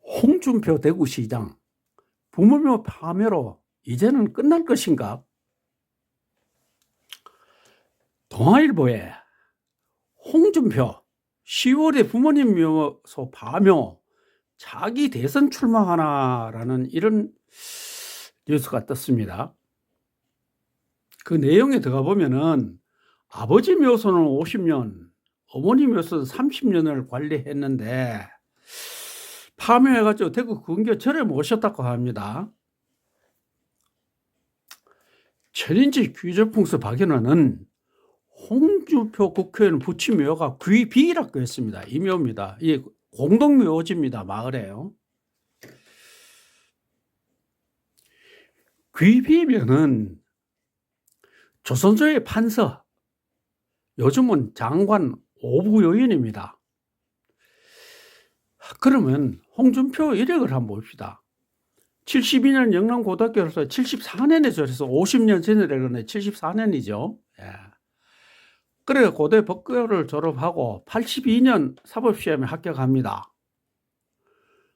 홍준표 대구시장 부모묘 파묘로 이제는 끝날 것인가? 동아일보에 홍준표 10월에 부모님 묘소 파묘 자기 대선 출마하나라는 이런 뉴스가 떴습니다. 그 내용에 들어가 보면은 아버지 묘소는 50년, 어머니 묘소는 30년을 관리했는데 파묘해가지고 대구 근교 절에 모셨다고 합니다. 천인지 귀저풍수 박연화는 홍준표 국회의원 부친묘가 귀비라고 했습니다. 이 묘입니다. 이 공동묘지입니다. 마을에요. 귀비면은 조선조의 판서, 요즘은 장관 5부 요인입니다. 그러면 홍준표 이력을 한번 봅시다. 72년 영남고등학교로서 74년에 졸업해서 50년 전에 되거든요. 74년이죠. 예. 그래 고대 법교를 졸업하고 82년 사법시험에 합격합니다.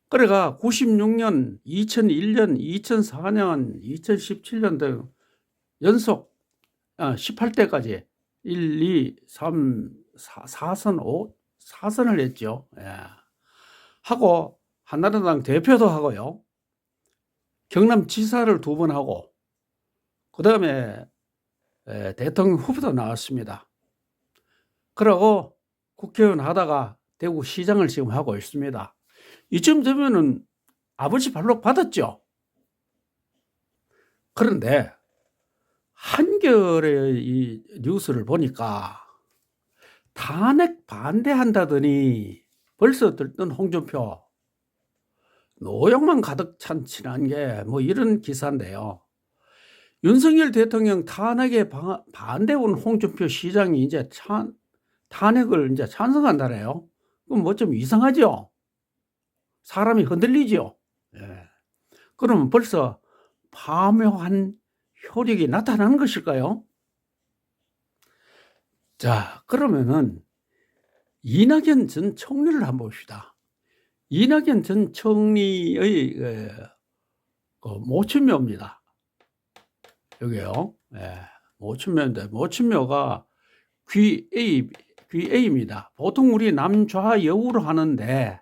그래가 96년, 2001년, 2004년, 2017년 등 연속 18대까지 1, 2, 3, 4선, 4선을 했죠. 예. 하고 한나라당 대표도 하고요. 경남지사를 2번 하고 그 다음에 대통령 후보도 나왔습니다. 그러고 국회의원 하다가 대구시장을 지금 하고 있습니다. 이쯤 되면은 아버지 발로 받았죠. 그런데 한겨레의 이 뉴스를 보니까 탄핵 반대한다더니 벌써 들뜬 홍준표 노역만 가득 찬 친한 게 뭐 이런 기사인데요. 윤석열 대통령 탄핵에 반대온 홍준표 시장이 이제 탄핵을 이제 찬성한다네요. 그럼 뭐 좀 이상하죠? 사람이 흔들리죠? 예. 그러면 벌써 파묘한 효력이 나타나는 것일까요? 자, 그러면은 이낙연 전 총리를 한번 봅시다. 이낙연 전 총리의 모친묘입니다. 여기요. 예, 모친묘인데 모친묘가 귀에입니다. 보통 우리 남좌여우로 하는데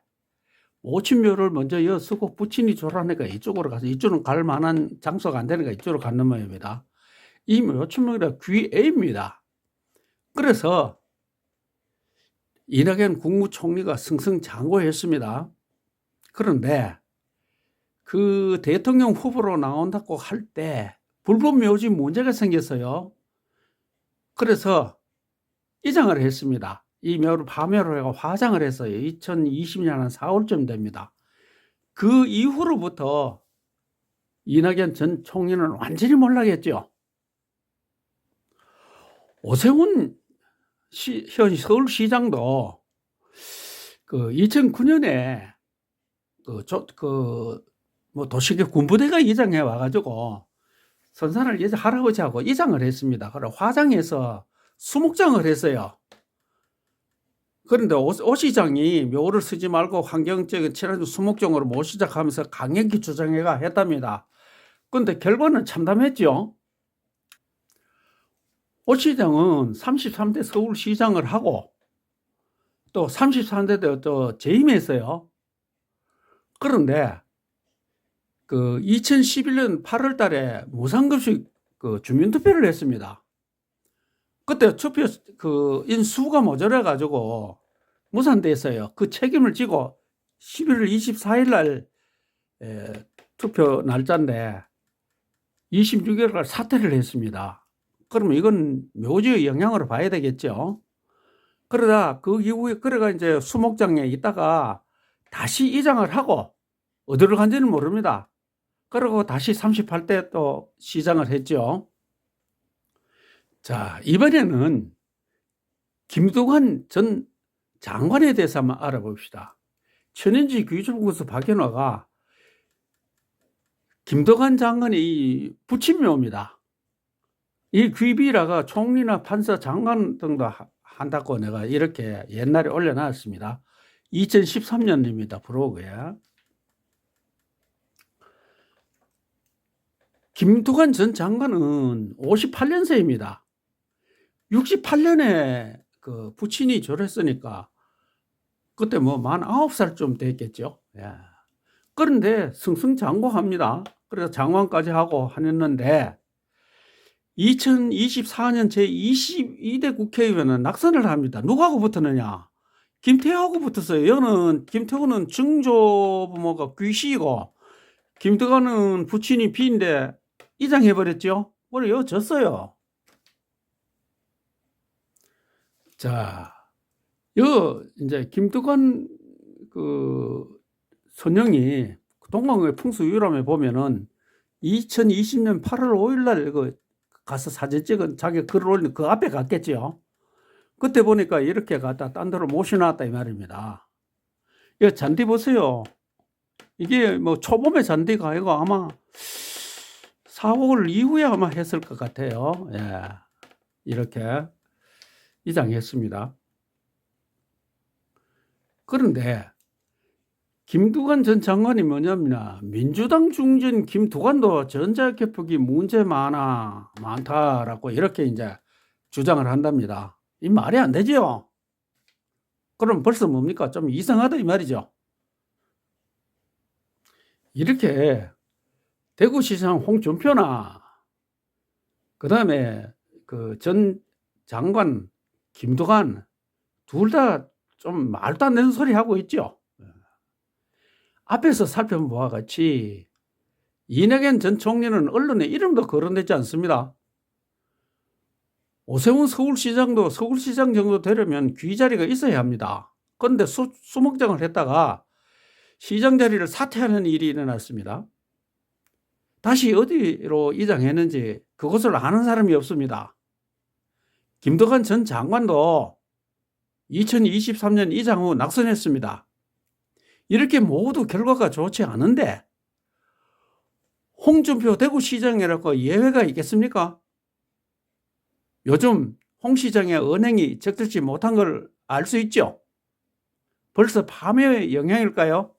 모친묘를 먼저 쓰고 부친이 졸하니까 이쪽으로 가서 이쪽은 갈 만한 장소가 안 되니까 이쪽으로 가는 모양입니다. 이 모친묘가 귀에입니다. 그래서 이낙연 국무총리가 승승장구했습니다. 그런데 그 대통령 후보로 나온다고 할 때 불법 묘지 문제가 생겼어요. 그래서 이장을 했습니다. 이 묘를 파묘를 해가 화장을 했어요. 2020년 4월쯤 됩니다. 그 이후로부터 이낙연 전 총리는 완전히 몰락했죠. 오세훈 현 서울시장도 그 2009년에 뭐 도시계 군부대가 이장해 와가지고 선산을 이제 할아버지하고 이장을 했습니다. 그래 화장해서 수목장을 했어요. 그런데 오 시장이 묘를 쓰지 말고 환경적인 친화적 수목장으로 못 시작하면서 강력히 주장해가 했답니다. 그런데 결과는 참담했죠. 오 시장은 33대 서울시장을 하고 또 33대 때 또 재임했어요. 그런데 그 2011년 8월 달에 무상급식 그 주민투표를 했습니다. 그때 투표 그 인수가 모자라 가지고 무산됐어요. 그 책임을 지고 11월 24일 날 투표 날짜인데 26일날 사퇴를 했습니다. 그러면 이건 묘지의 영향으로 봐야 되겠죠. 그러다 그 이후에 그래가 이제 수목장에 있다가 다시 이장을 하고 어디로 간지는 모릅니다. 그리고 다시 38대 또 시장을 했죠. 자, 이번에는 김두관 전 장관에 대해서 한번 알아봅시다. 천인지 귀주공수 박연화가 김두관 장관의 부친묘입니다. 이 귀비라가 총리나 판사 장관 등도 한다고 내가 이렇게 옛날에 올려놨습니다. 2013년입니다. 브로그에. 김두관 전 장관은 58년생입니다. 68년에 그 부친이 졸했으니까 그때 뭐 49살쯤 됐겠죠. 예. 그런데 승승장구합니다. 그래서 장관까지 하고 했는데 2024년 제22대 국회의원은 낙선을 합니다. 누구하고 붙었느냐? 김태호하고 붙었어요. 여는 김태호는 증조부모가 귀시이고 김두관은 부친이 비인데 이장해버렸죠. 그래 요 졌어요. 자, 요 이제 김두관 그 선영이 동방의 풍수유람에 보면은 2020년 8월 5일 날 그 가서 사진 찍은 자기 글을 올린 그 앞에 갔겠지요. 그때 보니까 이렇게 갖다 딴 데로 모셔놨다 이 말입니다. 이 잔디 보세요. 이게 뭐 초봄의 잔디가 아니고 아마 4, 5월 이후에 아마 했을 것 같아요. 예. 이렇게 이장했습니다. 그런데 김두관 전 장관이 뭐냐면 민주당 중진 김두관도 전자개표기 문제 많다라고 이렇게 이제 주장을 한답니다. 이 말이 안 되지요. 그럼 벌써 뭡니까? 좀 이상하다 이 말이죠. 이렇게 대구시장 홍준표나 그다음에 그 전 장관 김두관 둘 다 좀 말도 안 되는 소리 하고 있죠. 앞에서 살펴본 바와 같이 이낙연 전 총리는 언론에 이름도 거론되지 않습니다. 오세훈 서울시장도 서울시장 정도 되려면 귀자리가 있어야 합니다. 그런데 수목장을 했다가 시장 자리를 사퇴하는 일이 일어났습니다. 다시 어디로 이장했는지 그것을 아는 사람이 없습니다. 김두관 전 장관도 2023년 이장 후 낙선했습니다. 이렇게 모두 결과가 좋지 않은데 홍준표 대구시장이라고 예외가 있겠습니까? 요즘 홍 시장의 언행이 적절치 못한 걸 알 수 있죠. 벌써 밤의 영향일까요?